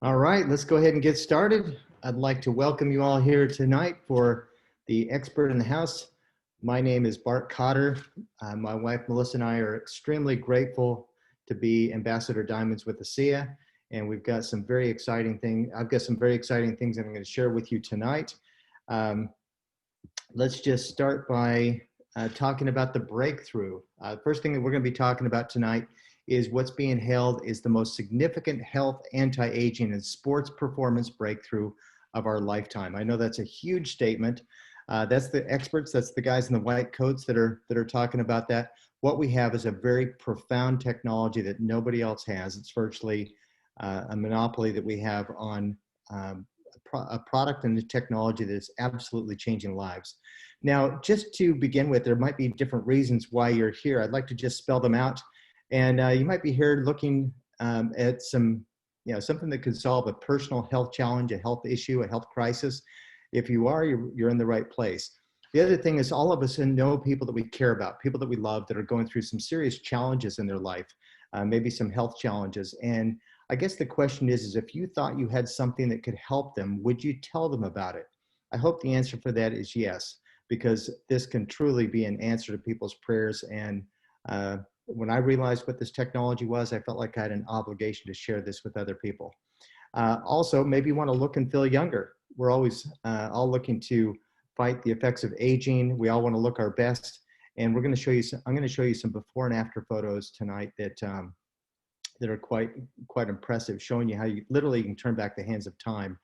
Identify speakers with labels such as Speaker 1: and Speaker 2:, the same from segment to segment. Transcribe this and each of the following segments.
Speaker 1: All right, let's go ahead and get started. I'd like to welcome you all here tonight for the Expert in the House. My name is Bart Kotter. My wife Melissa and I are extremely grateful to be Ambassador Diamonds with ASEA, and we've got some very exciting things. I've got some very exciting things that I'm going to share with you tonight. Let's just start by talking about the breakthrough. First thing that we're going to be talking about tonight is what's being hailed is the most significant health, anti-aging, and sports performance breakthrough of our lifetime. I know that's a huge statement. That's the experts, that's the guys in the white coats that are talking about that. What we have is a very profound technology that nobody else has. It's virtually a monopoly that we have on a product and a technology that is absolutely changing lives. Now, just to begin with, there might be different reasons why you're here. I'd like to just spell them out. And you might be here looking at some, something that could solve a personal health challenge, a health issue, a health crisis. If you are, you're in the right place. The other thing is all of us know people that we care about, people that we love that are going through some serious challenges in their life, maybe some health challenges. And I guess the question is if you thought you had something that could help them, would you tell them about it? I hope the answer for that is yes, because this can truly be an answer to people's prayers. And when I realized what this technology was, I felt like I had an obligation to share this with other people. Also, maybe you want to look and feel younger. We're always all looking to fight the effects of aging. We all want to look our best. And we're going to show you I'm going to show you some before and after photos tonight that that are quite impressive, showing you how you literally can turn back the hands of time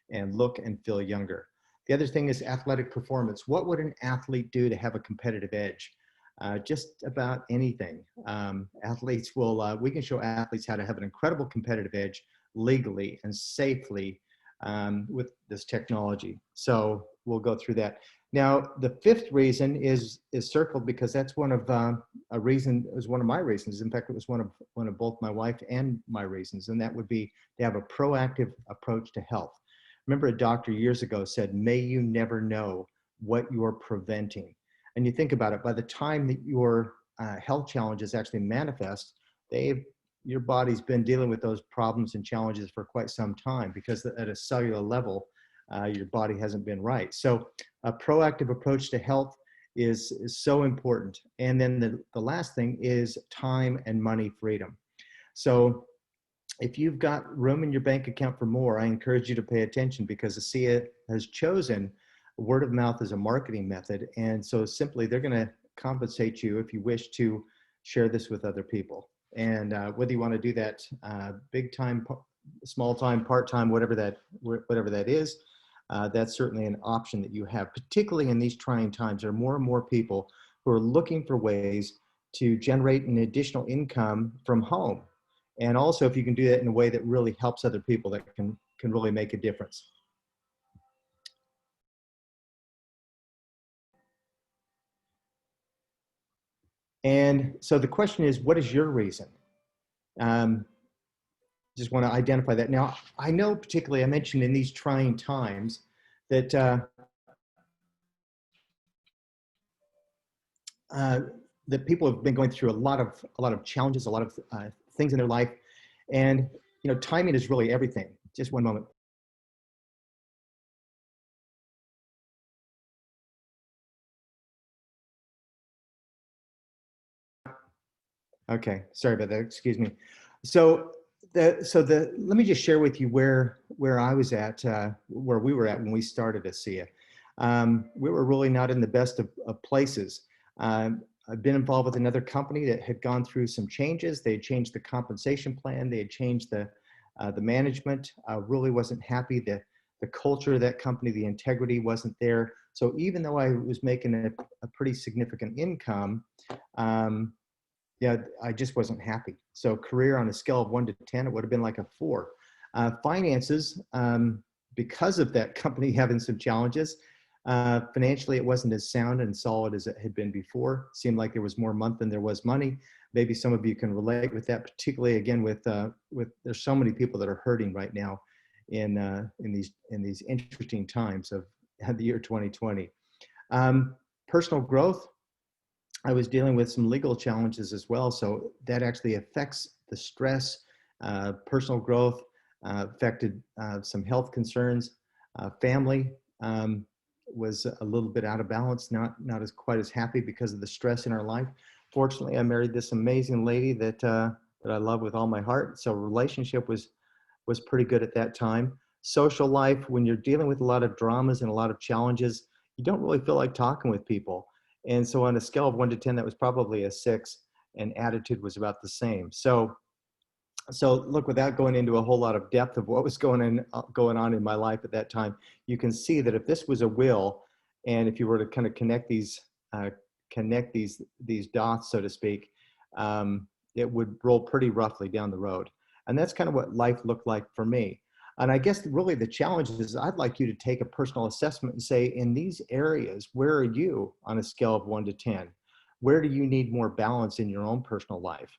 Speaker 1: and look and feel younger. The other thing is athletic performance. What would an athlete do to have a competitive edge? Just about anything. Athletes will, we can show athletes how to have an incredible competitive edge legally and safely with this technology. So we'll go through that. Now, the fifth reason is circled because that's one of a reason, it was one of my reasons. In fact, it was one of both my wife and my reasons, and that would be to have a proactive approach to health. Remember, a doctor years ago said, "May you never know what you're preventing." And you think about it, by the time that your health challenges actually manifest, your body's been dealing with those problems and challenges for quite some time because at a cellular level, your body hasn't been right. So a proactive approach to health is so important. And then the last thing is time and money freedom. So if you've got room in your bank account for more, I encourage you to pay attention because ASEA has chosen word of mouth as a marketing method. And so simply they're going to compensate you if you wish to share this with other people. And whether you want to do that big time, small time, part time, whatever that is, that's certainly an option that you have, particularly in these trying times. There are more and more people who are looking for ways to generate an additional income from home. And also if you can do that in a way that really helps other people, that can really make a difference. And so the question is, what is your reason? Just want to identify that. Now, I know particularly, I mentioned in these trying times that that people have been going through a lot of challenges, a lot of things in their life, and timing is really everything. Just one moment. Okay, sorry about that. Excuse me. So let me just share with you where I was at, where we were at when we started ASEA. We were really not in the best of places. I've been involved with another company that had gone through some changes. They had changed the compensation plan. They had changed the management. Really wasn't happy. The culture of that company, the integrity wasn't there. So even though I was making a pretty significant income, yeah, I just wasn't happy. So career on a scale of 1 to 10, it would have been like a 4. Finances, because of that company having some challenges, financially it wasn't as sound and solid as it had been before. Seemed like there was more month than there was money. Maybe some of you can relate with that, particularly again with there's so many people that are hurting right now in these interesting times of the year 2020. Personal growth. I was dealing with some legal challenges as well, so that actually affects the stress, personal growth. affected some health concerns. Family was a little bit out of balance, not as quite as happy because of the stress in our life. Fortunately, I married this amazing lady that I love with all my heart. So relationship was pretty good at that time. Social life, when you're dealing with a lot of dramas and a lot of challenges, you don't really feel like talking with people. And so on a scale of 1 to 10, that was probably a 6, and attitude was about the same. So look, without going into a whole lot of depth of what was going on in my life at that time, you can see that if this was a will, and if you were to kind of connect these dots, so to speak, it would roll pretty roughly down the road. And that's kind of what life looked like for me. And I guess really the challenge is I'd like you to take a personal assessment and say, in these areas, where are you on a scale of 1 to 10? Where do you need more balance in your own personal life?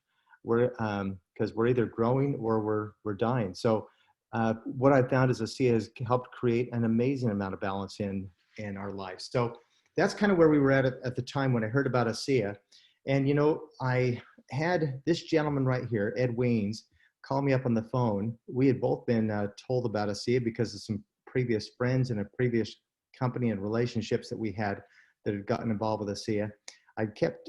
Speaker 1: Because we're either growing or we're dying. So what I found is ASEA has helped create an amazing amount of balance in our life. So that's kind of where we were at the time when I heard about ASEA. And, you know, I had this gentleman right here, Ed Weens, call me up on the phone. We had both been told about ASEA because of some previous friends and a previous company and relationships that we had that had gotten involved with ASEA. I kept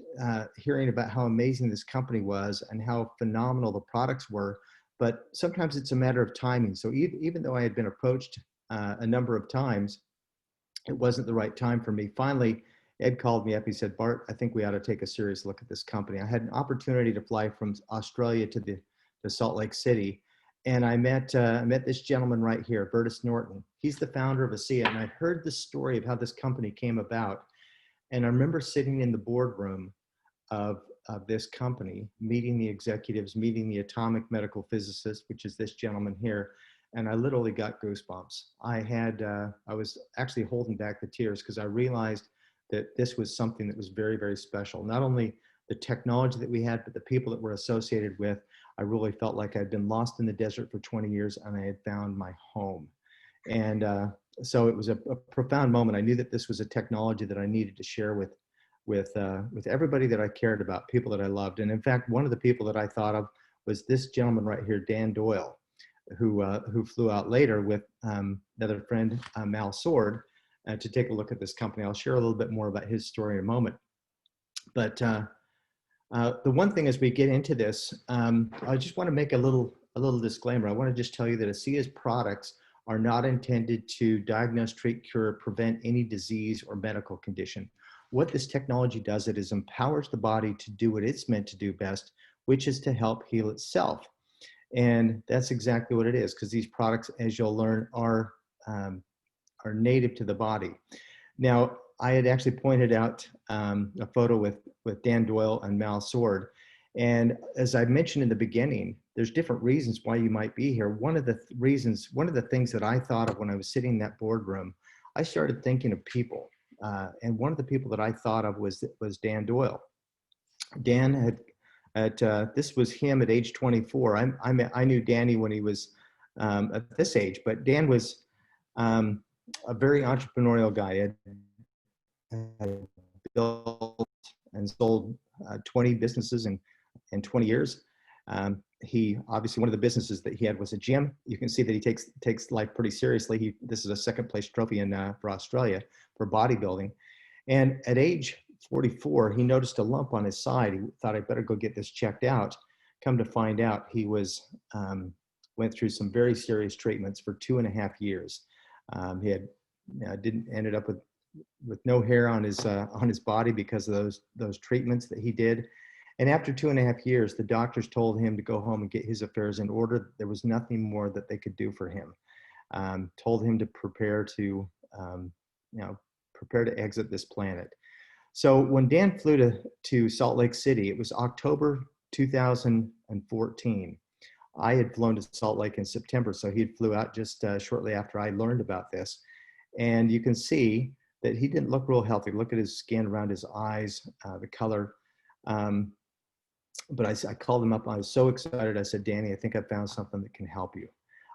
Speaker 1: hearing about how amazing this company was and how phenomenal the products were, but sometimes it's a matter of timing. So even though I had been approached a number of times, it wasn't the right time for me. Finally, Ed called me up. He said, Bart, I think we ought to take a serious look at this company. I had an opportunity to fly from Australia to Salt Lake City, and I met this gentleman right here, Bertus Norton. He's the founder of ASEA, and I heard the story of how this company came about. And I remember sitting in the boardroom of this company, meeting the executives, meeting the atomic medical physicist, which is this gentleman here, and I literally got goosebumps. I was actually holding back the tears because I realized that this was something that was very, very special. Not only the technology that we had, but the people that were associated with. I really felt like I'd been lost in the desert for 20 years and I had found my home. And so it was a profound moment. I knew that this was a technology that I needed to share with everybody that I cared about, people that I loved. And in fact, one of the people that I thought of was this gentleman right here, Dan Doyle, who flew out later with another friend, Mal Sword, to take a look at this company. I'll share a little bit more about his story in a moment. But the one thing as we get into this, I just want to make a little disclaimer. I want to just tell you that ASEA's products are not intended to diagnose, treat, cure, prevent any disease or medical condition. What this technology does, it is empowers the body to do what it's meant to do best, which is to help heal itself. And that's exactly what it is, because these products, as you'll learn, are native to the body. Now, I had actually pointed out a photo with Dan Doyle and Mal Sword. And as I mentioned in the beginning, there's different reasons why you might be here. One of the things that I thought of when I was sitting in that boardroom, I started thinking of people. And one of the people that I thought of was Dan Doyle. Dan this was him at age 24. I knew Danny when he was at this age, but Dan was a very entrepreneurial guy. Had built and sold 20 businesses in 20 years. He obviously, one of the businesses that he had was a gym. You can see that he takes life pretty seriously. This is a second place trophy for Australia for bodybuilding. And at age 44, he noticed a lump on his side. He thought, I better go get this checked out. Come to find out, he went through some very serious treatments for 2.5 years. He had ended up with no hair on his body because of those treatments that he did. And after 2.5 years, the doctors told him to go home and get his affairs in order. There was nothing more that they could do for him. Told him to prepare to exit this planet. So when Dan flew to Salt Lake City, it was October 2014. I had flown to Salt Lake in September, so he flew out just shortly after I learned about this. And you can see that he didn't look real healthy. Look at his skin around his eyes, the color. But I called him up. I was so excited. I said, Danny, I think I found something that can help you.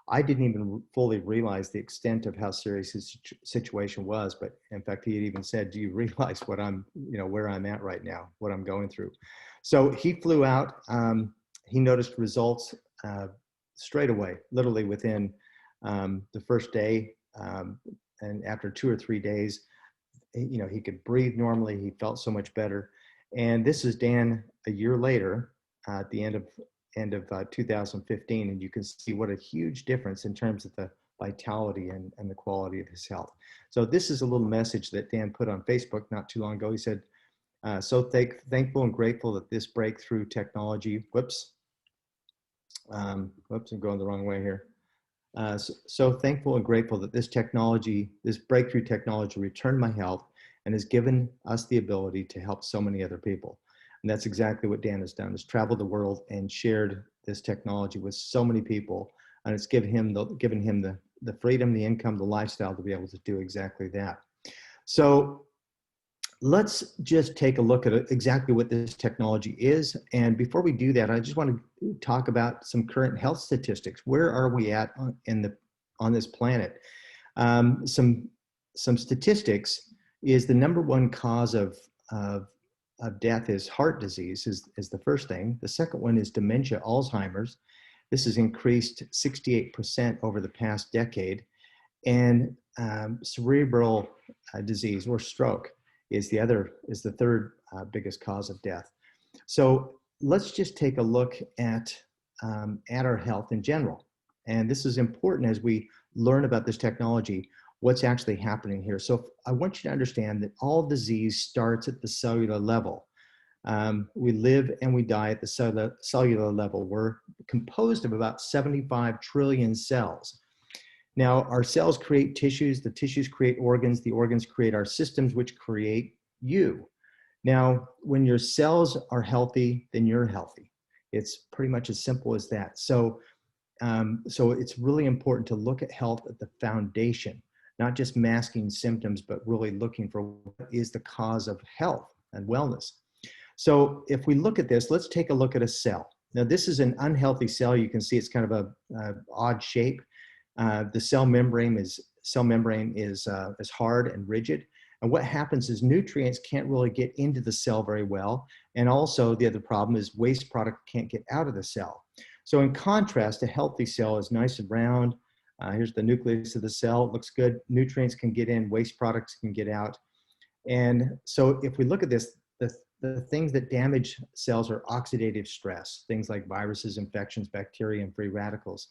Speaker 1: I didn't even fully realize the extent of how serious his situation was. But in fact, he had even said, do you realize where I'm at right now, what I'm going through? So he flew out. He noticed results straight away, literally within the first day. And after 2 or 3 days, he could breathe normally. He felt so much better. And this is Dan a year later, at the end of 2015, and you can see what a huge difference in terms of the vitality and the quality of his health. So this is a little message that Dan put on Facebook not too long ago. He said, so thankful and grateful that this breakthrough technology, I'm going the wrong way here. So thankful and grateful that this breakthrough technology returned my health and has given us the ability to help so many other people. And that's exactly what Dan has done, has traveled the world and shared this technology with so many people. And it's given him the freedom, the income, the lifestyle to be able to do exactly that. So let's just take a look at exactly what this technology is. And before we do that, I just want to talk about some current health statistics. Where are we at on this planet? Some statistics is the number one cause of death is heart disease is the first thing. The second one is dementia, Alzheimer's. This has increased 68% over the past decade. And cerebral disease or stroke is the third biggest cause of death. So let's just take a look at our health in general. And this is important as we learn about this technology, what's actually happening here. So I want you to understand that all disease starts at the cellular level. We live and we die at the cellular level. We're composed of about 75 trillion cells. Now, our cells create tissues, the tissues create organs, the organs create our systems, which create you. Now, when your cells are healthy, then you're healthy. It's pretty much as simple as that. So it's really important to look at health at the foundation, not just masking symptoms, but really looking for what is the cause of health and wellness. So if we look at this, let's take a look at a cell. Now, this is an unhealthy cell. You can see it's kind of a odd shape. The cell membrane is hard and rigid. And what happens is nutrients can't really get into the cell very well. And also the other problem is waste product can't get out of the cell. So in contrast, a healthy cell is nice and round. Here's the nucleus of the cell. It looks good. Nutrients can get in, waste products can get out. And so if we look at this, the things that damage cells are oxidative stress, things like viruses, infections, bacteria, and free radicals.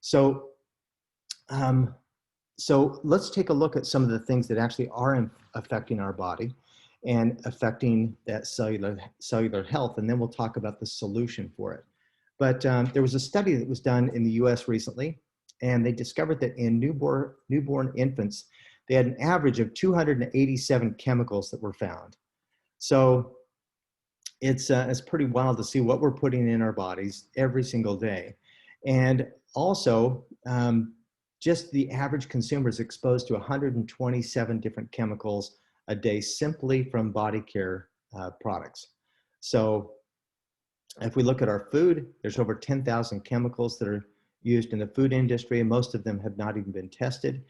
Speaker 1: So let's take a look at some of the things that actually are affecting our body and affecting that cellular health, and then we'll talk about the solution for it. But there was a study that was done in the US recently, and they discovered that in newborn infants, they had an average of 287 chemicals that were found. So it's pretty wild to see what we're putting in our bodies every single day. And also, just the average consumer is exposed to 127 different chemicals a day simply from body care products. So if we look at our food, there's over 10,000 chemicals that are used in the food industry, and most of them have not even been tested.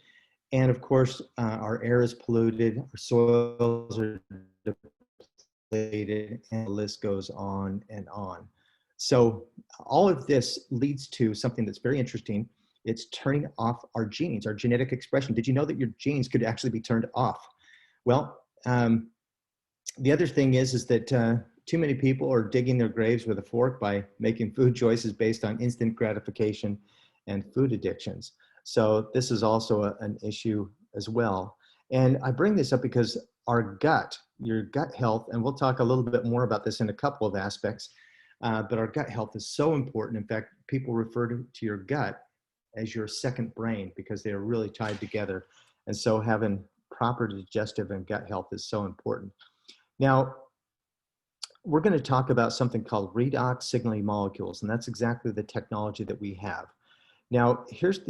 Speaker 1: And of course, our air is polluted, our soils are depleted, and the list goes on and on. So all of this leads to something that's very interesting. It's turning off our genes, our genetic expression. Did you know that your genes could actually be turned off? Well, the other thing is that too many people are digging their graves with a fork by making food choices based on instant gratification and food addictions. So this is also an issue as well. And I bring this up because your gut health, and we'll talk a little bit more about this in a couple of aspects, but our gut health is so important. In fact, people refer to your gut as your second brain because they are really tied together. And so having proper digestive and gut health is so important. Now, we're going to talk about something called redox signaling molecules, and that's exactly the technology that we have. Now, here's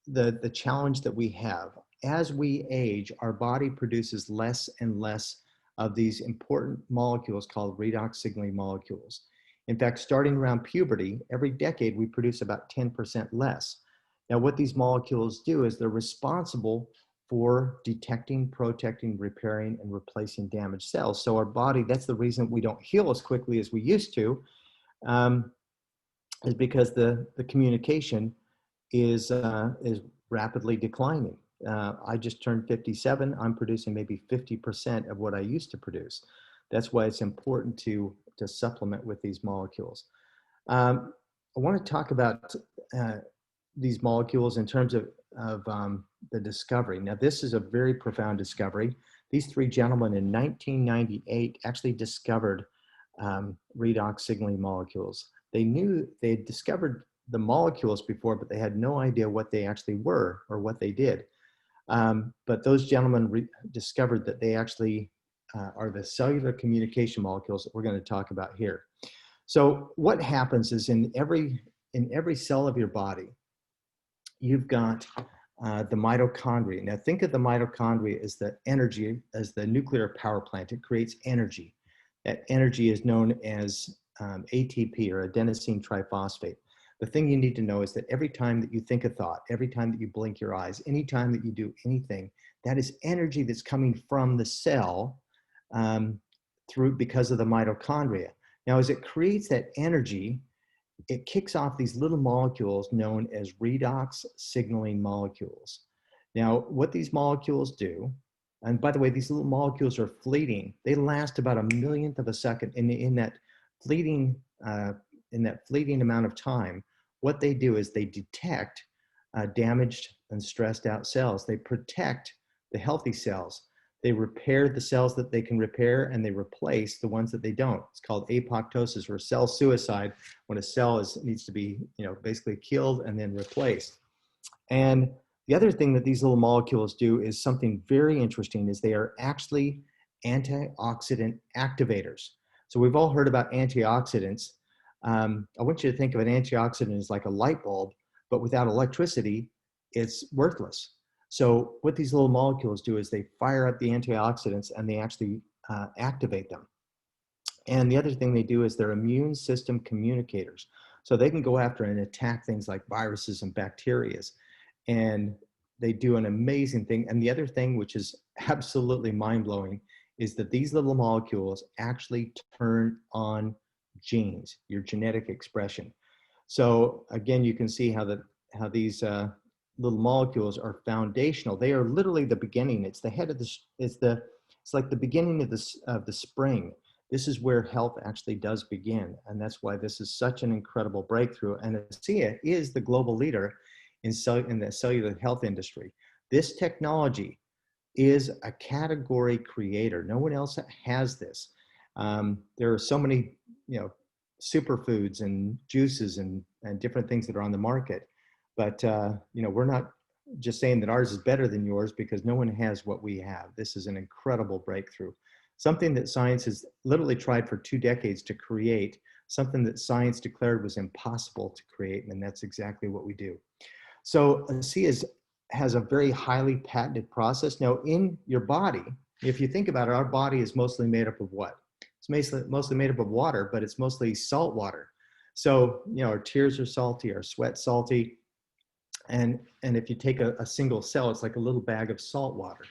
Speaker 1: the challenge that we have. As we age, our body produces less and less of these important molecules called redox signaling molecules. In fact, starting around puberty, every decade we produce about 10% less. Now, what these molecules do is they're responsible for detecting, protecting, repairing, and replacing damaged cells. So our body, that's the reason we don't heal as quickly as we used to. is because the communication is rapidly declining. I just turned 57. I'm producing maybe 50% of what I used to produce. That's why it's important to supplement with these molecules. I want to talk about uh, these molecules in terms of the discovery. Now, this is a very profound discovery. These three gentlemen in 1998 actually discovered redox signaling molecules. They had discovered the molecules before, but they had no idea what they actually were or what they did. But those gentlemen discovered that they actually are the cellular communication molecules that we're going to talk about here. So what happens is in every cell of your body, you've got the mitochondria. Now think of the mitochondria as the energy, as the nuclear power plant. It creates energy. That energy is known as ATP, or adenosine triphosphate. The thing you need to know is that every time that you think a thought, every time that you blink your eyes, anytime that you do anything, that is energy that's coming from the cell because of the mitochondria. Now, as it creates that energy, it kicks off these little molecules known as redox signaling molecules. Now, what these molecules do, and by the way, these little molecules are fleeting. They last about a millionth of a second. In that fleeting amount of time, what they do is they detect damaged and stressed out cells. They protect the healthy cells. They repair the cells that they can repair, and they replace the ones that they don't. It's called apoptosis, or cell suicide, when a cell needs to be, basically killed and then replaced. And the other thing that these little molecules do is something very interesting, is they are actually antioxidant activators. So we've all heard about antioxidants. I want you to think of an antioxidant as like a light bulb, but without electricity, it's worthless. So what these little molecules do is they fire up the antioxidants and they actually activate them. And the other thing they do is they're immune system communicators. So they can go after and attack things like viruses and bacteria. And they do an amazing thing. And the other thing, which is absolutely mind-blowing, is that these little molecules actually turn on genes, your genetic expression. So again, you can see how these little molecules are foundational. They are literally the beginning. It's the head of it's like the beginning of the spring. This is where health actually does begin. And that's why this is such an incredible breakthrough. And ASEA is the global leader in the cellular health industry. This technology is a category creator. No one else has this. There are so many, superfoods and juices and different things that are on the market. But, we're not just saying that ours is better than yours, because no one has what we have. This is an incredible breakthrough. Something that science has literally tried for 2 decades to create, something that science declared was impossible to create, and that's exactly what we do. So ASEA has a very highly patented process. Now, in your body, if you think about it, our body is mostly made up of what? It's mostly made up of water, but it's mostly salt water. So, our tears are salty, our sweat's salty. And if you take a single cell, it's like a little bag of salt water.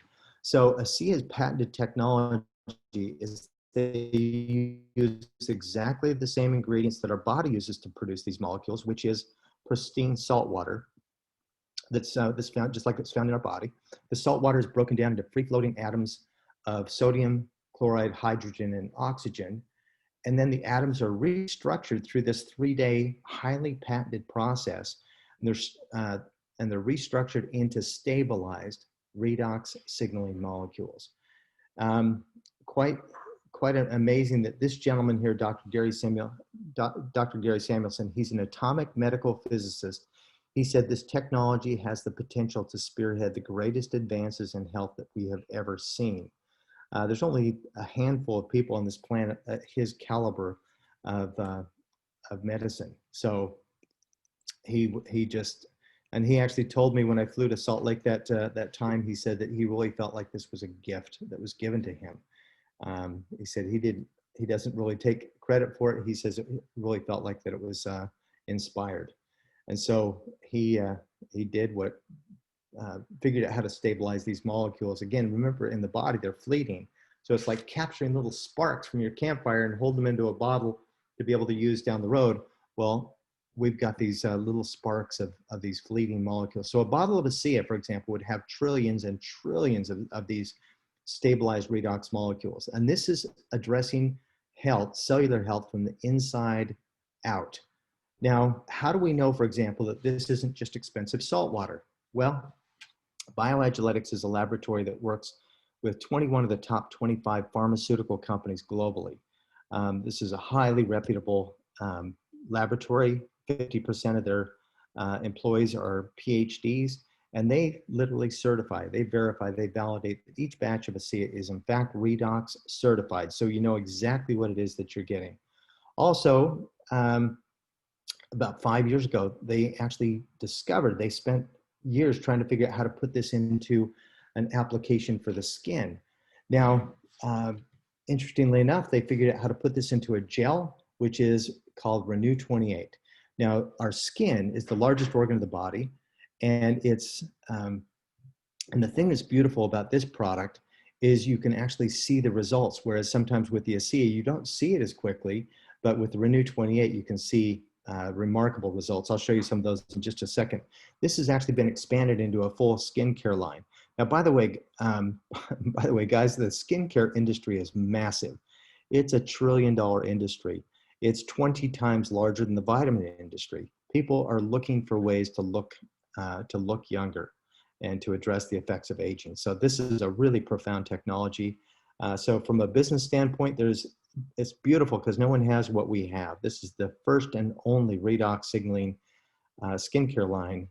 Speaker 1: So ASEA's patented technology is they use exactly the same ingredients that our body uses to produce these molecules, which is pristine salt water. That's found just like it's found in our body. The salt water is broken down into free-floating atoms of sodium, chloride, hydrogen, and oxygen. And then the atoms are restructured through this 3-day highly patented process. And they're restructured into stabilized redox signaling molecules. Quite amazing that this gentleman here, Dr. Gary Samuelson, he's an atomic medical physicist. He said this technology has the potential to spearhead the greatest advances in health that we have ever seen. There's only a handful of people on this planet at his caliber of medicine. So he actually told me when I flew to Salt Lake that time, he said that he really felt like this was a gift that was given to him. He said he doesn't really take credit for it. He says it really felt like that it was inspired. And so he did what, figured out how to stabilize these molecules. Again, remember, in the body, they're fleeting. So it's like capturing little sparks from your campfire and hold them into a bottle to be able to use down the road. Well, we've got these little sparks of these fleeting molecules. So a bottle of ASEA, for example, would have trillions and trillions of these stabilized redox molecules. And this is addressing health, cellular health from the inside out. Now, how do we know, for example, that this isn't just expensive salt water? Well, BioAgiletics is a laboratory that works with 21 of the top 25 pharmaceutical companies globally. This is a highly reputable laboratory. 50% of their employees are PhDs, and they literally certify, they verify, they validate that each batch of ASEA is in fact redox certified, so you know exactly what it is that you're getting. Also, about 5 years ago, they actually discovered, they spent years trying to figure out how to put this into an application for the skin. Now, interestingly enough, they figured out how to put this into a gel, which is called Renew 28. Now, our skin is the largest organ of the body, and it's, and the thing that's beautiful about this product is you can actually see the results, whereas sometimes with the ASEA, you don't see it as quickly, but with the Renew 28, you can see remarkable results. I'll show you some of those in just a second. This has actually been expanded into a full skincare line. Now, by the way, guys, the skincare industry is massive. It's $1 trillion industry. It's 20 times larger than the vitamin industry. People are looking for ways to look younger and to address the effects of aging. So this is a really profound technology. So from a business standpoint, it's beautiful because no one has what we have. This is the first and only redox signaling skincare line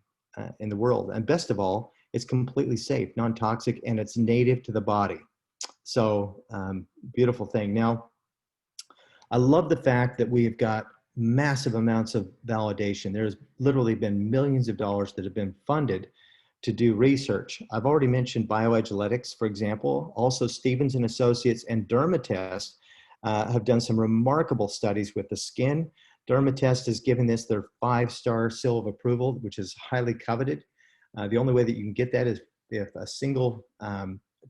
Speaker 1: in the world. And best of all, it's completely safe, non-toxic, and it's native to the body. So beautiful thing. Now, I love the fact that we've got massive amounts of validation. There's literally been millions of dollars that have been funded to do research. I've already mentioned BioAgiletics, for example. Also, Stevens and Associates and Dermatest have done some remarkable studies with the skin. Dermatest is giving this their 5-star seal of approval, which is highly coveted. The only way that you can get that is if a single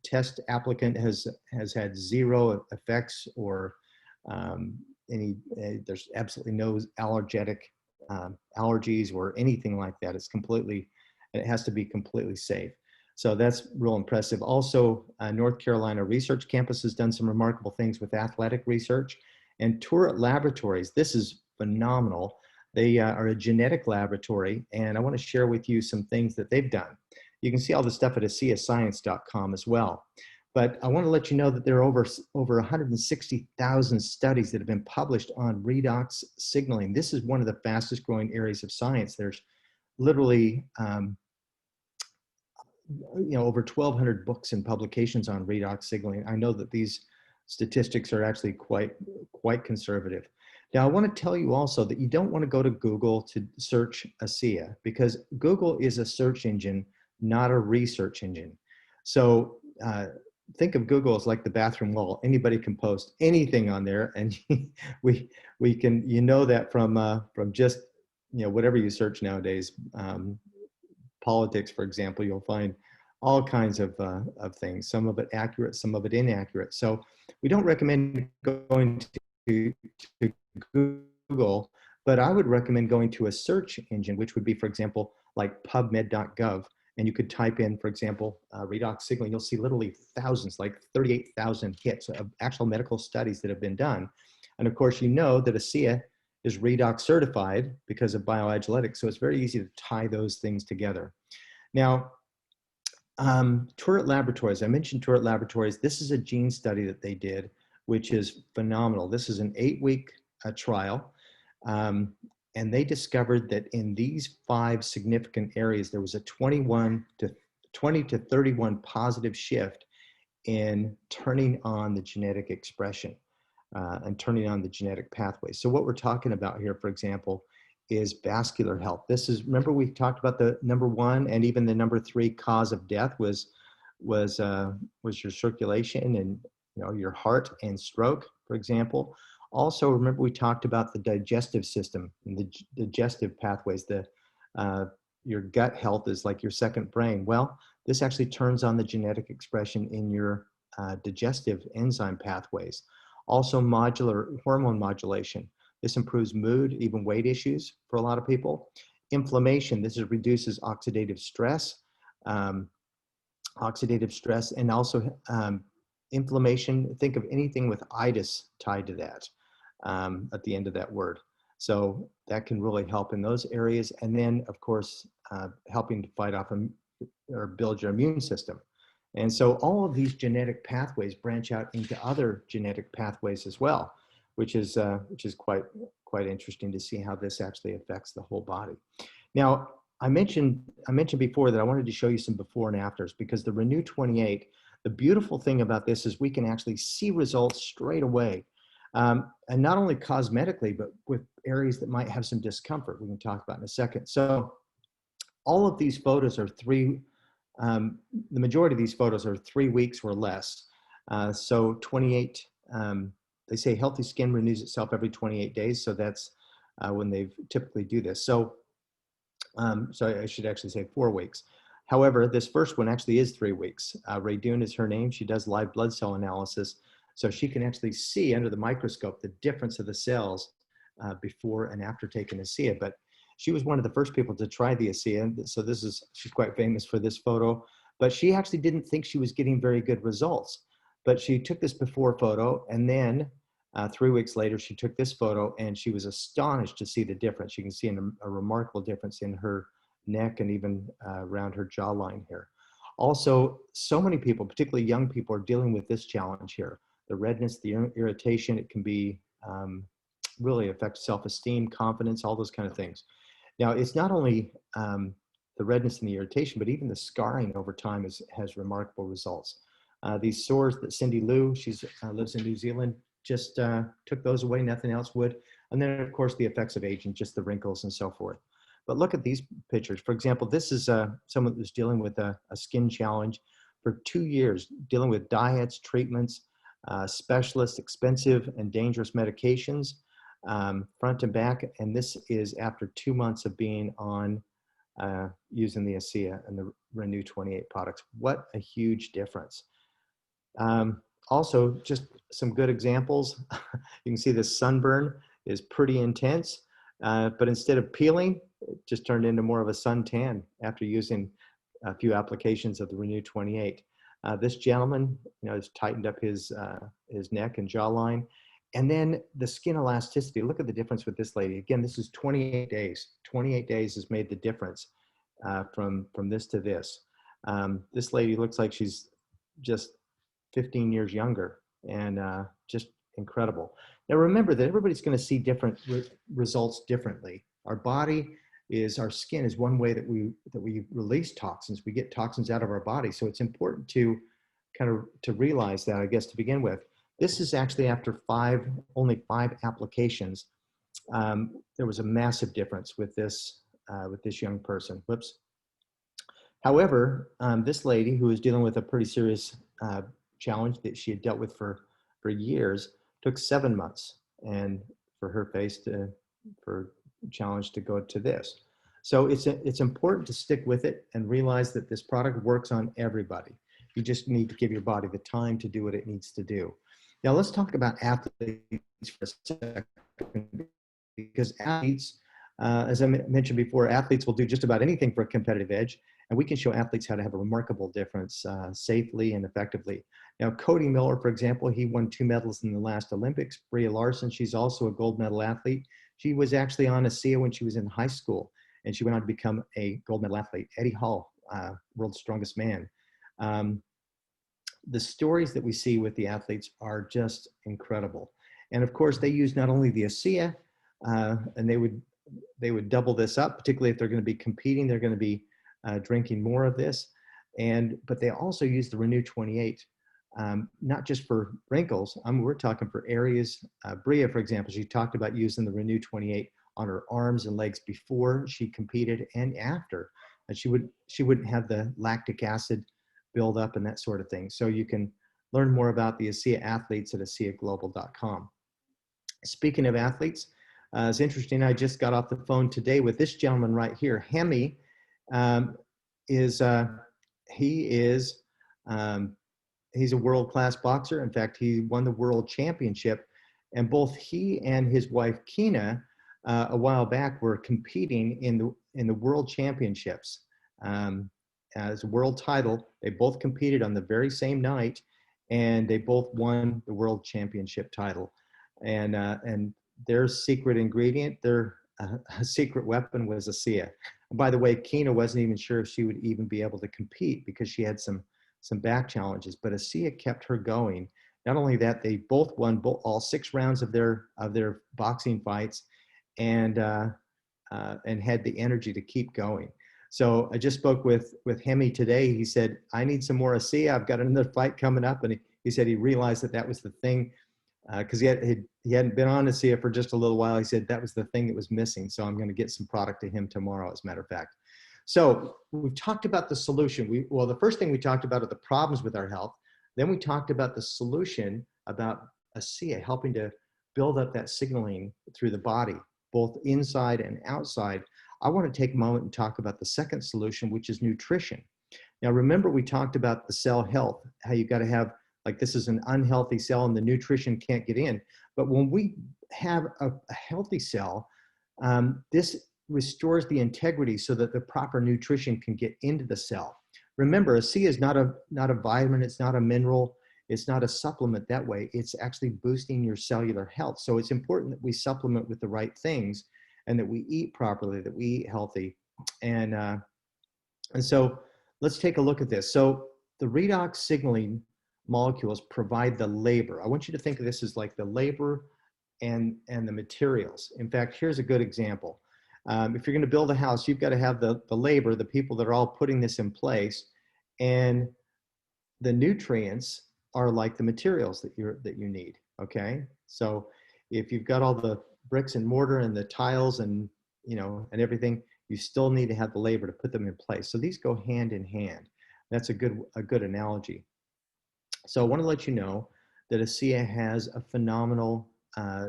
Speaker 1: test applicant has had 0 effects or there's absolutely no allergenic allergies or anything like that. It has to be completely safe. So that's real impressive. Also, North Carolina Research Campus has done some remarkable things with athletic research. And Tourette Laboratories, this is phenomenal. They are a genetic laboratory, and I want to share with you some things that they've done. You can see all the stuff at ASEAScience.com as well. But I want to let you know that there are over 160,000 studies that have been published on redox signaling. This is one of the fastest growing areas of science. There's literally over 1,200 books and publications on redox signaling. I know that these statistics are actually quite conservative. Now, I want to tell you also that you don't want to go to Google to search ASEA, because Google is a search engine, not a research engine. So think of Google as like the bathroom wall. Anybody can post anything on there, and we can, that from just whatever you search nowadays. Politics, for example, you'll find all kinds of things, some of it accurate, some of it inaccurate. So we don't recommend going to Google, but I would recommend going to a search engine, which would be, for example, like pubmed.gov. And you could type in, for example, redox signaling. You'll see literally thousands, like 38,000 hits of actual medical studies that have been done. And of course, you know that ASEA is redox certified because of BioAgiletics. So it's very easy to tie those things together. Now, Tourette Laboratories, I mentioned Tourette Laboratories. This is a gene study that they did, which is phenomenal. This is an 8-week trial. And they discovered that in these 5 significant areas, there was a 20 to 31 positive shift in turning on the genetic expression and turning on the genetic pathways. So what we're talking about here, for example, is vascular health. This is, remember we talked about the number 1 and even the number 3 cause of death was your circulation and your heart and stroke, for example. Also, remember we talked about the digestive system and the digestive pathways. Your gut health is like your second brain. Well, this actually turns on the genetic expression in your digestive enzyme pathways. Also, modular hormone modulation. This improves mood, even weight issues for a lot of people. Inflammation, this reduces oxidative stress. Um, Oxidative stress, and also inflammation. Think of anything with itis tied to that at the end of that word. So that can really help in those areas. And then, of course, helping to fight off or build your immune system. And so all of these genetic pathways branch out into other genetic pathways as well, which is quite interesting to see how this actually affects the whole body. Now, I mentioned before that I wanted to show you some before and afters, because the Renew 28, the beautiful thing about this is we can actually see results straight away. And not only cosmetically, but with areas that might have some discomfort we can talk about in a second. So all of these photos are the majority of these photos are 3 weeks or less. So 28, they say healthy skin renews itself every 28 days. So that's when they typically do this. So I should actually say 4 weeks. However, this first one actually is 3 weeks. Ray Doon is her name. She does live blood cell analysis. So she can actually see under the microscope the difference of the cells before and after taking ASEA. But she was one of the first people to try the ASEA. So she's quite famous for this photo. But she actually didn't think she was getting very good results. But she took this before photo, and then 3 weeks later, she took this photo, and she was astonished to see the difference. You can see a remarkable difference in her neck and even around her jawline here. Also, so many people, particularly young people, are dealing with this challenge here. The redness, the irritation, it can be really affect self-esteem, confidence, all those kind of things. Now, it's not only the redness and the irritation, but even the scarring over time has remarkable results. These sores that Cindy Lou, she lives in New Zealand, just took those away, nothing else would. And then, of course, the effects of aging, just the wrinkles and so forth. But look at these pictures. For example, this is someone who's dealing with a skin challenge for 2 years, dealing with diets, treatments, specialists, expensive and dangerous medications, front and back. And this is after 2 months of being on using the ASEA and the Renew 28 products. What a huge difference. Also, just some good examples. You can see the sunburn is pretty intense, but instead of peeling, it just turned into more of a suntan after using a few applications of the Renew 28. This gentleman, has tightened up his neck and jawline. And then the skin elasticity, look at the difference with this lady. Again, this is 28 days. 28 days has made the difference from this to this. This lady looks like she's just 15 years younger, and just incredible. Now remember that everybody's going to see different results differently. Our skin is one way that we release toxins. We get toxins out of our body. So it's important to to realize that, I guess, to begin with. This is actually after only five applications. There was a massive difference with this young person. Whoops. However, this lady, who was dealing with a pretty serious challenge that she had dealt with for years, took 7 months, and for her face for challenge to go to this. So it's important to stick with it and realize that this product works on everybody. You just need to give your body the time to do what it needs to do. Now let's talk about athletes for a second, because athletes, as I mentioned before, athletes will do just about anything for a competitive edge. And we can show athletes how to have a remarkable difference safely and effectively. Now, Cody Miller, for example, he won 2 medals in the last Olympics. Bria Larson, she's also a gold medal athlete. She was actually on ASEA when she was in high school, and she went on to become a gold medal athlete. Eddie Hall, world's strongest man. The stories that we see with the athletes are just incredible. And of course, they use not only the ASEA, and they would double this up, particularly if they're going to be competing. They're going to be drinking more of this, but they also use the Renew 28, not just for wrinkles. We're talking for areas. Bria, for example, she talked about using the Renew 28 on her arms and legs before she competed and after, and she wouldn't have the lactic acid build up and that sort of thing. So you can learn more about the ASEA athletes at ASEAglobal.com. Speaking of athletes, it's interesting. I just got off the phone today with this gentleman right here, Hemi. He's a world-class boxer. In fact, he won the world championship And both he and his wife, Kina, a while back were competing in the world championships as a world title. They both competed on the very same night, and they both won the world championship title. And their secret ingredient, their secret weapon was ASEA. By the way, Kina wasn't even sure if she would even be able to compete because she had some back challenges, but ASEA kept her going. Not only that, they both won all 6 rounds of their boxing fights, and had the energy to keep going. So I just spoke with Hemi today. He said, I need some more ASEA. I've got another fight coming up. And he said he realized that was the thing, because he hadn't been on ASEA for just a little while. He said that was the thing that was missing. So I'm going to get some product to him tomorrow, as a matter of fact. So we've talked about the solution. Well, the first thing we talked about are the problems with our health. Then we talked about the solution, about ASEA helping to build up that signaling through the body, both inside and outside. I want to take a moment and talk about the second solution, which is nutrition. Now, remember, we talked about the cell health, how you got to have, like, this is an unhealthy cell and the nutrition can't get in. But when we have a healthy cell, this restores the integrity so that the proper nutrition can get into the cell. Remember, ASEA is not a vitamin, it's not a mineral, it's not a supplement that way. It's actually boosting your cellular health. So it's important that we supplement with the right things, and that we eat properly, that we eat healthy. And so let's take a look at this. So the redox signaling molecules provide the labor. I want you to think of this as like the labor and the materials. In fact, here's a good example. If you're going to build a house, you've got to have the labor, the people that are all putting this in place, and the nutrients are like the materials that you need. Okay, so if you've got all the bricks and mortar and the tiles and and everything, you still need to have the labor to put them in place. So these go hand in hand. That's a good analogy. So I want to let you know that ASEA has a phenomenal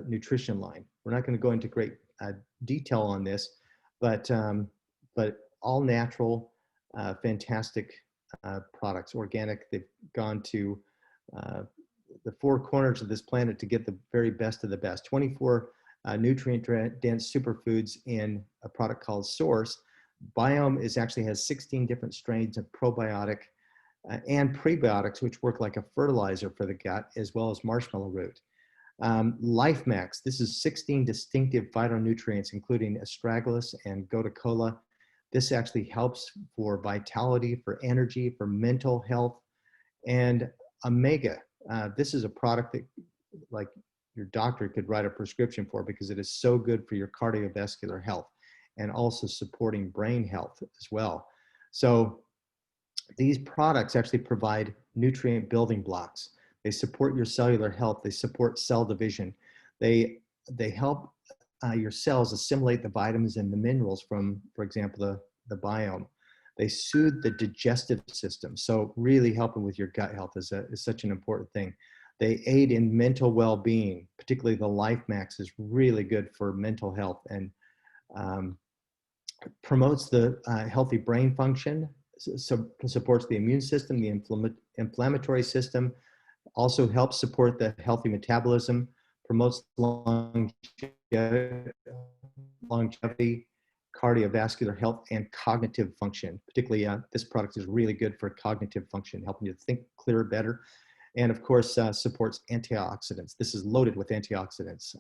Speaker 1: nutrition line. We're not going to go into great detail on this, but all natural, fantastic products, organic. They've gone to the 4 corners of this planet to get the very best of the best. 24 nutrient-dense superfoods in a product called Source. Biome actually has 16 different strains of probiotic and prebiotics, which work like a fertilizer for the gut, as well as marshmallow root. Life Max, this is 16 distinctive phytonutrients, including astragalus and gotu-kola. This actually helps for vitality, for energy, for mental health. And Omega, this is a product that, like, your doctor could write a prescription for, because it is so good for your cardiovascular health and also supporting brain health as well. So these products actually provide nutrient building blocks. They support your cellular health. They support cell division. They help your cells assimilate the vitamins and the minerals from, for example, the biome. They soothe the digestive system. So really helping with your gut health is such an important thing. They aid in mental well-being, particularly the Life Max is really good for mental health, and promotes the healthy brain function, supports the immune system, the inflammatory system, also helps support the healthy metabolism, promotes longevity, cardiovascular health, and cognitive function. Particularly, this product is really good for cognitive function, helping you think clearer, better. And of course, supports antioxidants. This is loaded with antioxidants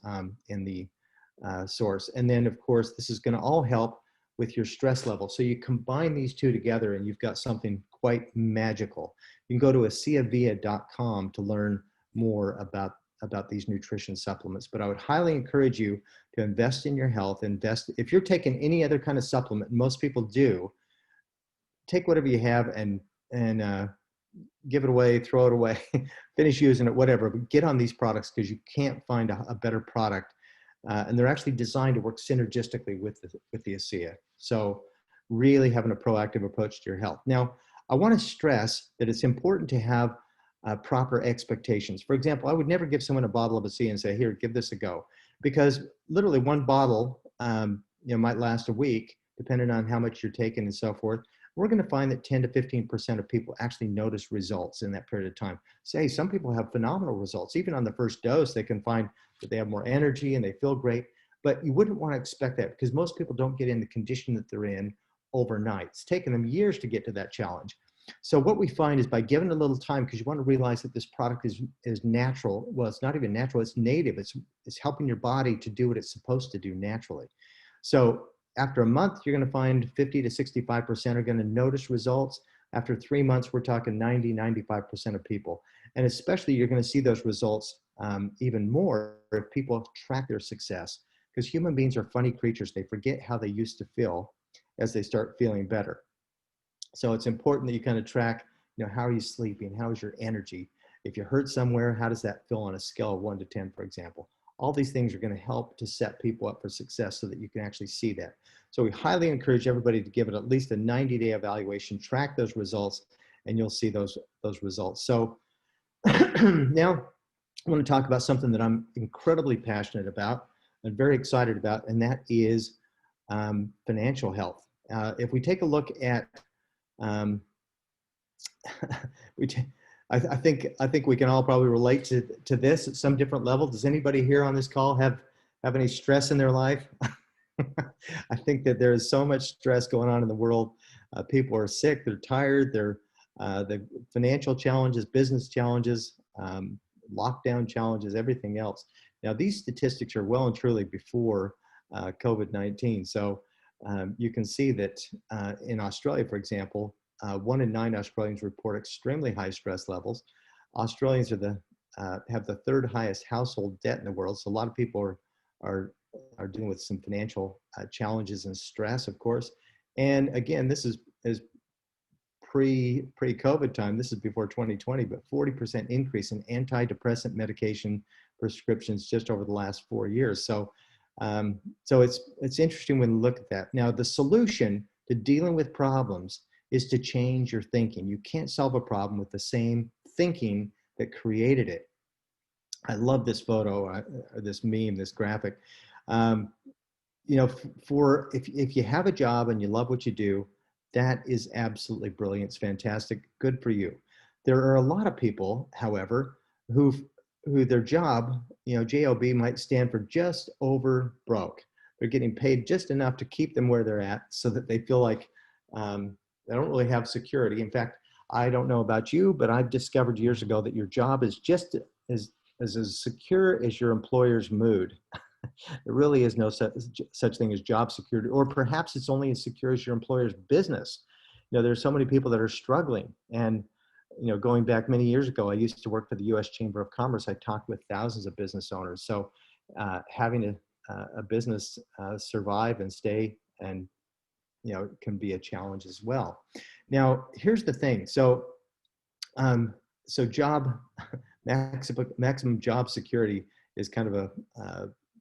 Speaker 1: in the Source. And then, of course, this is going to all help with your stress level. So you combine these two together and you've got something quite magical. You can go to aseavia.com to learn more about these nutrition supplements. But I would highly encourage you to invest in your health. If you're taking any other kind of supplement, most people do, take whatever you have and give it away, throw it away, finish using it, whatever. But get on these products, because you can't find a better product. And they're actually designed to work synergistically with the ASEA. So really having a proactive approach to your health. Now, I want to stress that it's important to have proper expectations. For example, I would never give someone a bottle of ASEA and say, here, give this a go. Because literally one bottle might last a week, depending on how much you're taking and so forth. we're going to find that 10 to 15% of people actually notice results in that period of time. Say some people have phenomenal results. Even on the first dose, they can find that they have more energy and they feel great. But you wouldn't want to expect that because most people don't get in the condition that they're in overnight. It's taken them years to get to that challenge. So what we find is by giving a little time, because you want to realize that this product is natural. Well, it's not even natural, it's native. It's helping your body to do what it's supposed to do naturally. So after a month, you're going to find 50 to 65% are going to notice results. After 3 months, we're talking 90, 95% of people. And especially you're going to see those results even more if people track their success, because human beings are funny creatures. They forget how they used to feel as they start feeling better. So it's important that you kind of track, how are you sleeping? How is your energy? If you're hurt somewhere, how does that feel on a scale of 1 to 10, for example? All these things are going to help to set people up for success so that you can actually see that. So we highly encourage everybody to give it at least a 90-day evaluation, track those results, and you'll see those results. So now I want to talk about something that I'm incredibly passionate about and very excited about, and that is financial health. If we take a look at I think we can all probably relate to this at some different level. Does anybody here on this call have any stress in their life? I think that there is so much stress going on in the world. People are sick, they're tired, the financial challenges, business challenges, lockdown challenges, everything else. Now, these statistics are well and truly before COVID-19. So you can see that in Australia, for example, 1 in 9 Australians report extremely high stress levels. Australians have the third highest household debt in the world. So a lot of people are dealing with some financial challenges and stress, of course. And again, this is pre-COVID time. This is before 2020, but 40% increase in antidepressant medication prescriptions just over the last 4 years. So it's interesting when we look at that. Now, the solution to dealing with problems is to change your thinking. You can't solve a problem with the same thinking that created it. I love this photo, this meme, this graphic. If you have a job and you love what you do, that is absolutely brilliant. It's fantastic. Good for you. There are a lot of people, however, who their job, JOB might stand for just over broke. They're getting paid just enough to keep them where they're at so that they feel like they don't really have security. In fact, I don't know about you, but I've discovered years ago that your job is just as secure as your employer's mood. There really is no such thing as job security, or perhaps it's only as secure as your employer's business. There's so many people that are struggling. And, going back many years ago, I used to work for the U.S. Chamber of Commerce. I talked with thousands of business owners. So having a business survive and stay and can be a challenge as well. Now, here's the thing. So job maximum job security is kind of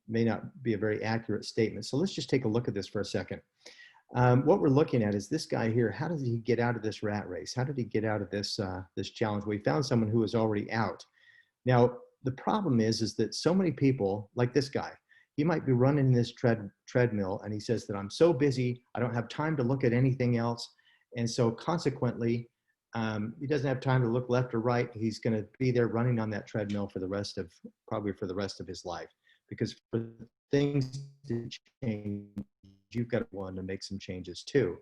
Speaker 1: may not be a very accurate statement. So let's just take a look at this for a second. What we're looking at is this guy here. How did he get out of this rat race? How did he get out of this this challenge? We found someone who was already out. Now, the problem is that so many people, like this guy, he might be running this treadmill and he says that I'm so busy, I don't have time to look at anything else. And so consequently, he doesn't have time to look left or right. He's going to be there running on that treadmill probably for the rest of his life. Because for things to change, you've got to want to make some changes too.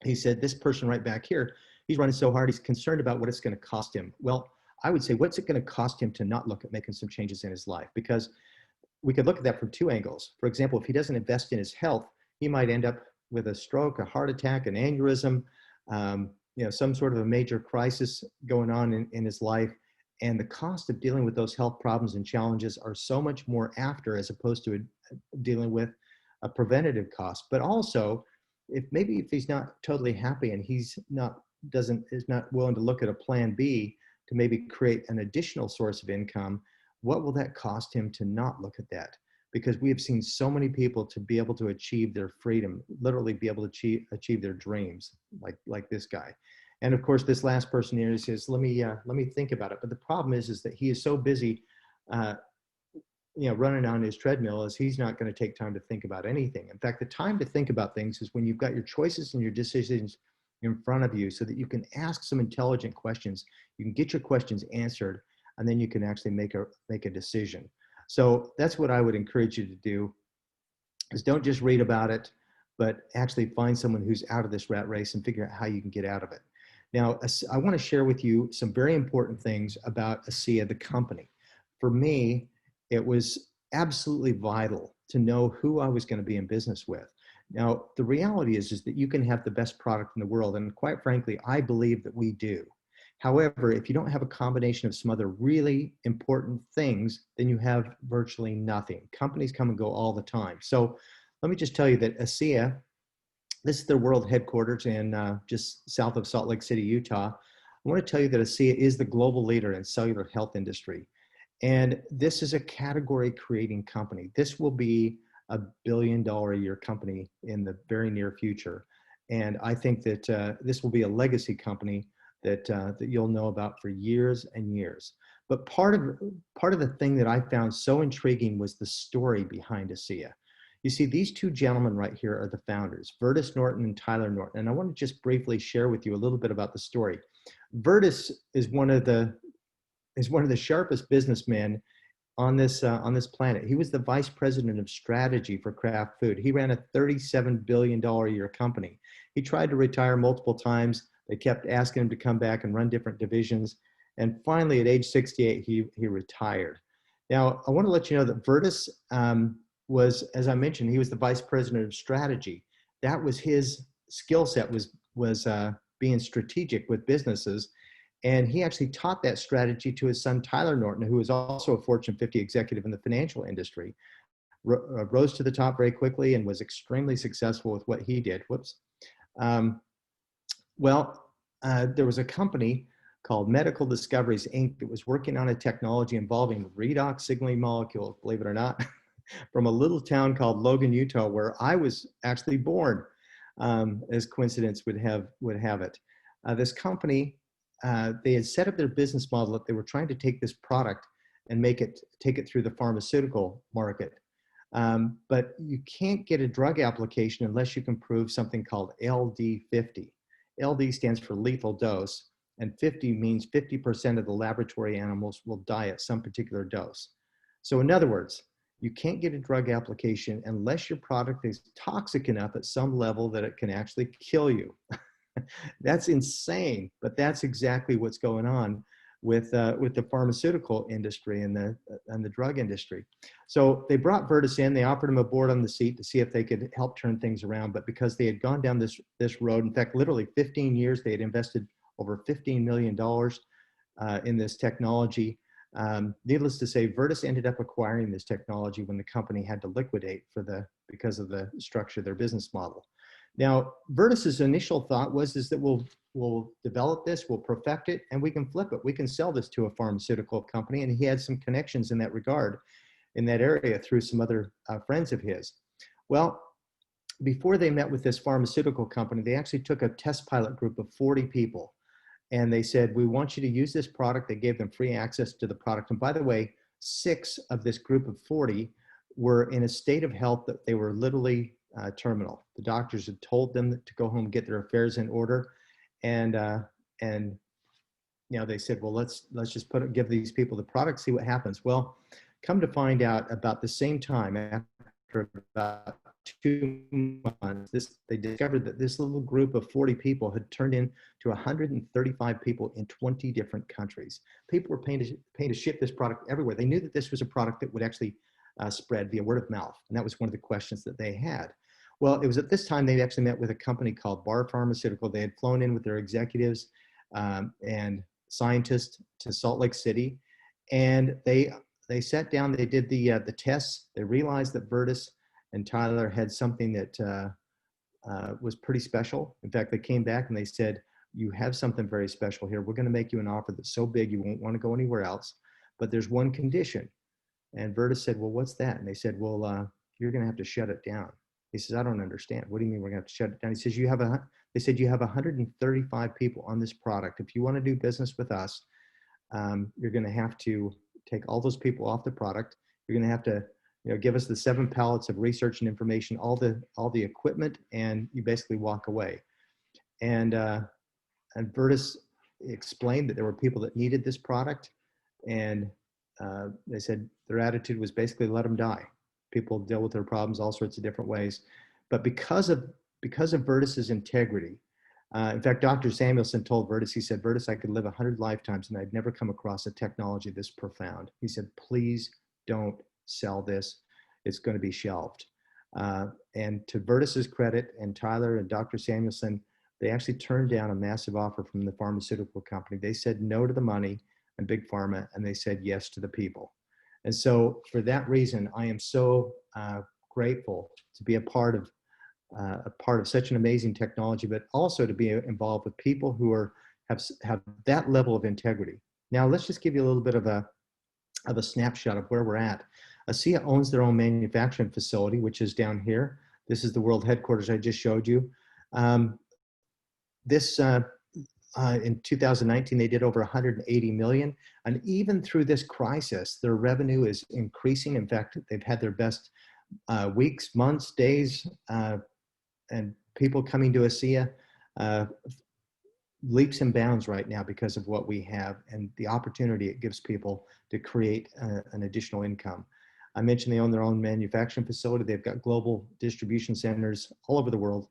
Speaker 1: He said, this person right back here, he's running so hard, he's concerned about what it's going to cost him. Well, I would say, what's it going to cost him to not look at making some changes in his life? Because we could look at that from 2 angles. For example, if he doesn't invest in his health, he might end up with a stroke, a heart attack, an aneurysm, some sort of a major crisis going on in his life. And the cost of dealing with those health problems and challenges are so much more after, as opposed to dealing with a preventative cost. But also, if he's not totally happy and is not willing to look at a plan B to maybe create an additional source of income, what will that cost him to not look at that? Because we have seen so many people to be able to achieve their freedom, literally be able to achieve their dreams, like this guy. And of course, this last person here says, let me think about it. But the problem is that he is so busy, running on his treadmill, is he's not going to take time to think about anything. In fact, the time to think about things is when you've got your choices and your decisions in front of you so that you can ask some intelligent questions. You can get your questions answered, and then you can actually make a decision. So that's what I would encourage you to do, is don't just read about it, but actually find someone who's out of this rat race and figure out how you can get out of it. Now, I want to share with you some very important things about ASEA, the company. For me, it was absolutely vital to know who I was going to be in business with. Now, the reality is that you can have the best product in the world, and quite frankly, I believe that we do. However, if you don't have a combination of some other really important things, then you have virtually nothing. Companies come and go all the time. So let me just tell you that ASEA, this is their world headquarters in just south of Salt Lake City, Utah. I want to tell you that ASEA is the global leader in cellular health industry. And this is a category creating company. This will be a $1 billion a year company in the very near future. And I think that this will be a legacy company that you'll know about for years and years. But part of the thing that I found so intriguing was the story behind ASEA. You see, these two gentlemen right here are the founders, Vertus Norton and Tyler Norton. And I want to just briefly share with you a little bit about the story. Vertus is one of the sharpest businessmen on this planet. He was the vice president of strategy for Kraft Food. He ran a $37 billion a year company. He tried to retire multiple times. They kept asking him to come back and run different divisions. And finally, at age 68, he retired. Now, I want to let you know that Vertus was, as I mentioned, he was the vice president of strategy. That was his skill set, was being strategic with businesses. And he actually taught that strategy to his son, Tyler Norton, who was also a Fortune 50 executive in the financial industry, rose to the top very quickly and was extremely successful with what he did. Whoops. There was a company called Medical Discoveries, Inc. that was working on a technology involving redox signaling molecules, believe it or not, from a little town called Logan, Utah, where I was actually born, as coincidence would have it. This company, they had set up their business model that they were trying to take this product and take it through the pharmaceutical market. But you can't get a drug application unless you can prove something called LD50. LD stands for lethal dose, and 50 means 50% of the laboratory animals will die at some particular dose. So in other words, you can't get a drug application unless your product is toxic enough at some level that it can actually kill you. That's insane, but that's exactly what's going on with the pharmaceutical industry and the drug industry. So they brought Vertus in. They offered him a board on the seat to see if they could help turn things around. But because they had gone down this road, in fact, literally 15 years, they had invested over $15 million in this technology. Needless to say, Vertus ended up acquiring this technology when the company had to liquidate because of the structure of their business model. Now, Vertus's initial thought was that we'll develop this, we'll perfect it, and we can flip it. We can sell this to a pharmaceutical company, and he had some connections in that regard, in that area, through some other friends of his. Well, before they met with this pharmaceutical company, they actually took a test pilot group of 40 people, and they said, we want you to use this product. They gave them free access to the product. And by the way, 6 of this group of 40 were in a state of health that they were literally terminal. The doctors had told them to go home and get their affairs in order, and they said, well, let's just give these people the product, see what happens. Well, come to find out, about the same time, after about 2 months, they discovered that this little group of 40 people had turned into 135 people in 20 different countries. People were paying to ship this product everywhere. They knew that this was a product that would actually spread via word of mouth, and that was one of the questions that they had. Well, it was at this time they actually met with a company called Bart Pharmaceutical. They had flown in with their executives and scientists to Salt Lake City, and they sat down. They did the tests. They realized that Vertus and Tyler had something that was pretty special. In fact, they came back and they said, "You have something very special here. We're going to make you an offer that's so big you won't want to go anywhere else. But there's one condition." And Vertus said, "Well, what's that?" And they said, "Well, you're going to have to shut it down." He says, "I don't understand. What do you mean we're going to have to shut it down?" He says, they said, "You have 135 people on this product. If you want to do business with us, you're going to have to take all those people off the product. You're going to have to, give us the 7 pallets of research and information, all the equipment, and you basically walk away." And Vertus explained that there were people that needed this product, and they said their attitude was basically let them die. People deal with their problems all sorts of different ways, but because of Vertus's integrity, in fact, Dr. Samuelson told Vertus, he said, Vertus, I could live 100 lifetimes and I'd never come across a technology this profound. He said, please don't sell this. It's going to be shelved. And to Vertus's credit, and Tyler and Dr. Samuelson, they actually turned down a massive offer from the pharmaceutical company. They said no to the money and big pharma, and they said yes to the people. And so for that reason, I am so grateful to be a part of such an amazing technology, but also to be involved with people who have that level of integrity. Now, let's just give you a little bit of a snapshot of where we're at. ASEA owns their own manufacturing facility, which is down here. This is the world headquarters I just showed you. In 2019, they did over 180 million. And even through this crisis, their revenue is increasing. In fact, they've had their best weeks, months, days, and people coming to ASEA leaps and bounds right now because of what we have and the opportunity it gives people to create an additional income. I mentioned they own their own manufacturing facility. They've got global distribution centers all over the world.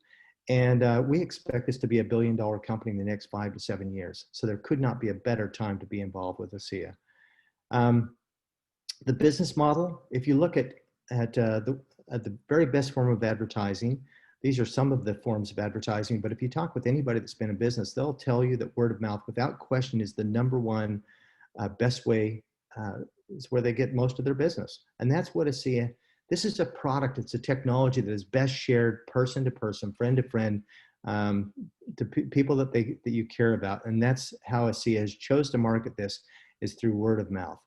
Speaker 1: And we expect this to be $1 billion company in the next 5 to 7 years. So there could not be a better time to be involved with ASEA. The business model, if you look at the very best form of advertising, these are some of the forms of advertising, but if you talk with anybody that's been in business, they'll tell you that word of mouth, without question, is the number one best way. Is where they get most of their business. And that's what ASEA, this is a product, it's a technology that is best shared person to person, friend to friend, to people that you care about. And that's how ASEA has chose to market this, is through word of mouth.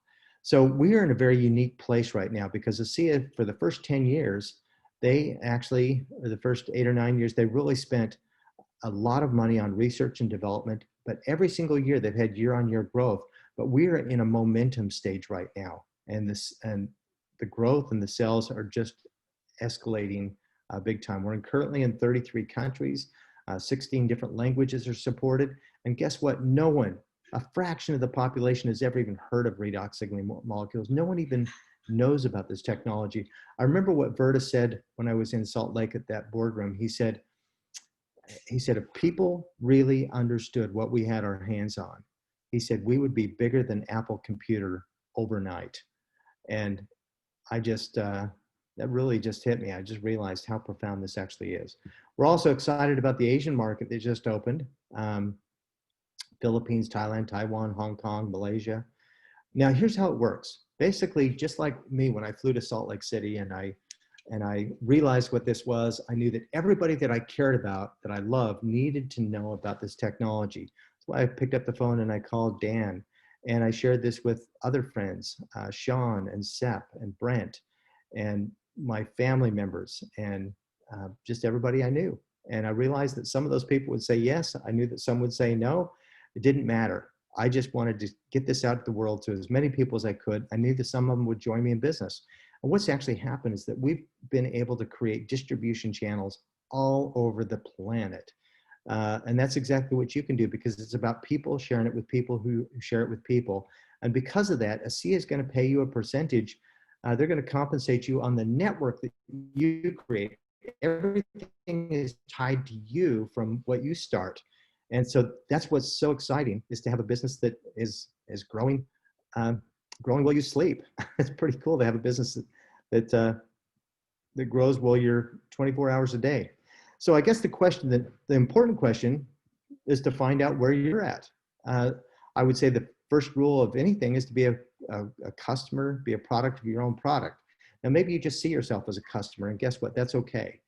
Speaker 1: So we are in a very unique place right now because ASEA, for the first 10 years, they actually, or the first 8 or 9 years, they really spent a lot of money on research and development, but every single year they've had year-on-year growth. But we are in a momentum stage right now, and the growth and the sales are just escalating big time. We're currently in 33 countries, 16 different languages are supported, and guess what? No one, a fraction of the population, has ever even heard of redox signaling molecules. No one even knows about this technology. I remember what Vertus said when I was in Salt Lake at that boardroom. He said, if people really understood what we had our hands on, he said, we would be bigger than Apple Computer overnight. And I just, that really just hit me. I just realized how profound this actually is. We're also excited about the Asian market that just opened. Philippines, Thailand, Taiwan, Hong Kong, Malaysia. Now, here's how it works. Basically, just like me, when I flew to Salt Lake City and I realized what this was, I knew that everybody that I cared about, that I loved, needed to know about this technology. That's why I picked up the phone and I called Dan, and I shared this with other friends, Sean and Sep and Brent and my family members and just everybody I knew. And I realized that some of those people would say yes. I knew that some would say no. It didn't matter. I just wanted to get this out to the world to as many people as I could. I knew that some of them would join me in business. And what's actually happened is that we've been able to create distribution channels all over the planet. And that's exactly what you can do, because it's about people sharing it with people who share it with people. And because of that, ASEA is going to pay you a percentage. They're going to compensate you on the network that you create. Everything is tied to you from what you start. And so that's what's so exciting, is to have a business that is growing, growing while you sleep. It's pretty cool to have a business that grows while you're 24 hours a day. So I guess the important question is to find out where you're at. I would say the first rule of anything is to be a customer, be a product of your own product. Now, maybe you just see yourself as a customer, and guess what? That's okay.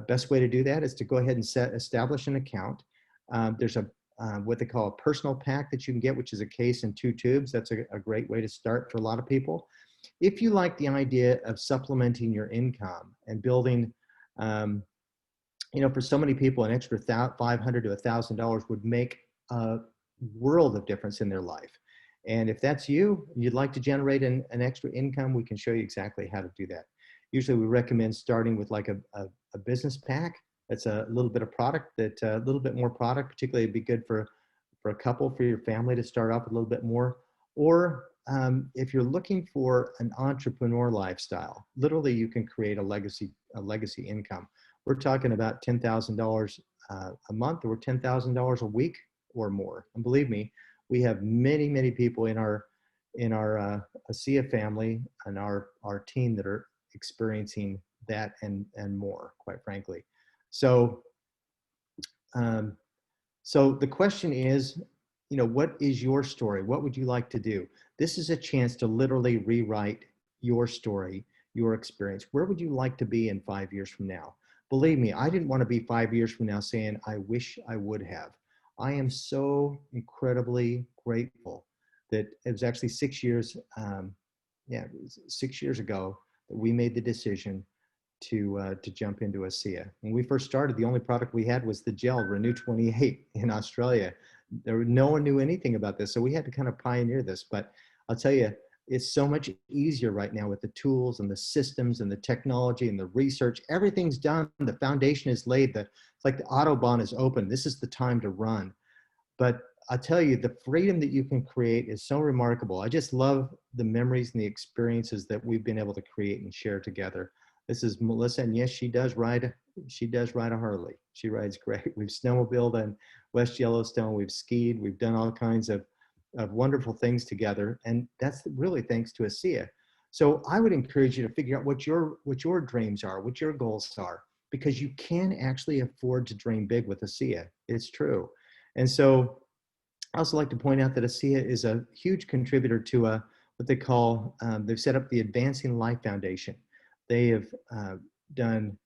Speaker 1: Best way to do that is to go ahead and establish an account. There's what they call a personal pack that you can get, which is a case and 2 tubes. That's a great way to start for a lot of people. If you like the idea of supplementing your income and building, for so many people, an extra $500 to $1,000 would make a world of difference in their life. And if that's you, you'd like to generate an extra income, we can show you exactly how to do that. Usually we recommend starting with like a business pack. It's a little bit of product that a little bit more product, particularly it'd be good for a couple, for your family to start off with a little bit more. Or if you're looking for an entrepreneur lifestyle, literally you can create a legacy income. We're talking about $10,000 a month or $10,000 a week or more. And believe me, we have many, many people in our ASEA family and our team that are experiencing that and more, quite frankly. So, um, so the question is, what is your story? What would you like to do? This is a chance to literally rewrite your story, your experience. Where would you like to be in 5 years from now? Believe me, I didn't want to be 5 years from now saying, I wish I would have. I am so incredibly grateful that it was actually 6 years, yeah, 6 years ago that we made the decision to jump into ASEA. When we first started, the only product we had was the gel Renew 28 in Australia. No one knew anything about this, so we had to kind of pioneer this. But I'll tell you, it's so much easier right now with the tools and the systems and the technology and the research. Everything's done. The foundation is laid. It's like the Autobahn is open. This is the time to run. But I tell you, the freedom that you can create is so remarkable. I just love the memories and the experiences that we've been able to create and share together. This is Melissa, and yes, she does ride a Harley. She rides great. We've snowmobiled in West Yellowstone. We've skied. We've done all kinds of wonderful things together, and that's really thanks to ASEA. So I would encourage you to figure out what your dreams are, what your goals are, because you can actually afford to dream big with ASEA. It's true. And so I also like to point out that ASEA is a huge contributor to what they call, they've set up the Advancing Life Foundation. They have done,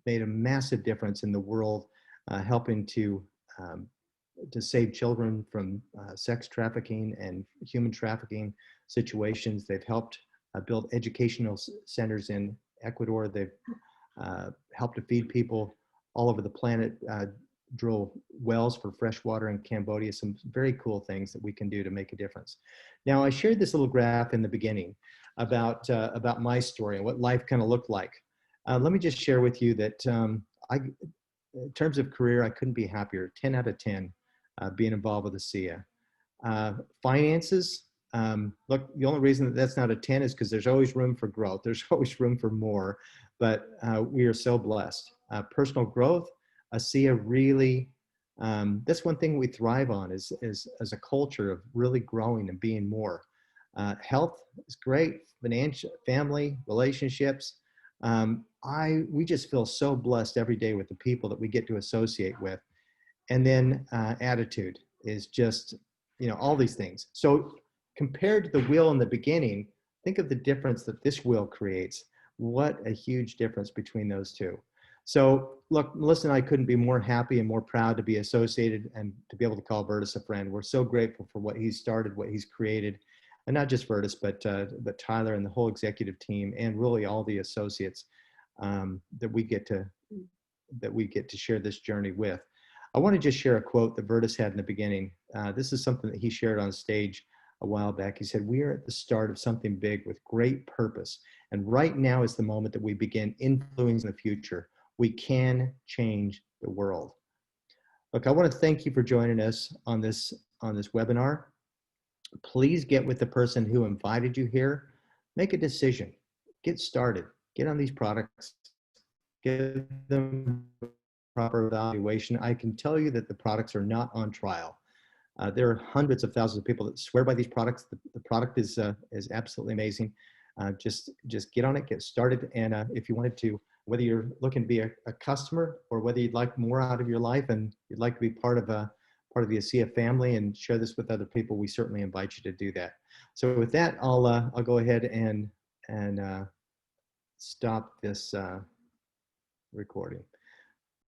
Speaker 1: made a massive difference in the world, helping to save children from sex trafficking and human trafficking situations. They've helped build educational centers in Ecuador. They've helped to feed people all over the planet, drill wells for fresh water in Cambodia, some very cool things that we can do to make a difference. Now, I shared this little graph in the beginning about my story and what life kind of looked like. Let me just share with you that in terms of career, I couldn't be happier. 10 out of 10 being involved with ASEA. Finances, look, the only reason that that's not a 10 is because there's always room for growth. There's always room for more, but we are so blessed. Personal growth, ASEA really, that's one thing we thrive on is as a culture of really growing and being more. Health is great, financial, family, relationships. We just feel so blessed every day with the people that we get to associate with. And then attitude is just, all these things. So compared to the wheel in the beginning, think of the difference that this wheel creates. What a huge difference between those two. So look, Melissa and I couldn't be more happy and more proud to be associated and to be able to call Vertus a friend. We're so grateful for what he's started, what he's created, and not just Vertus, but Tyler and the whole executive team, and really all the associates that we get to share this journey with. I want to just share a quote that Vertus had in the beginning. This is something that he shared on stage a while back. He said, "We are at the start of something big with great purpose. And right now is the moment that we begin influencing the future. We can change the world." Look, I want to thank you for joining us on this webinar. Please get with the person who invited you here. Make a decision. Get started. Get on these products. Give them proper evaluation. I can tell you that the products are not on trial. There are hundreds of thousands of people that swear by these products. The product is absolutely amazing. Just get on it, get started. And if you wanted to, whether you're looking to be a customer or whether you'd like more out of your life and you'd like to be part of the ASEA family and share this with other people, we certainly invite you to do that. So with that, I'll go ahead and stop this recording.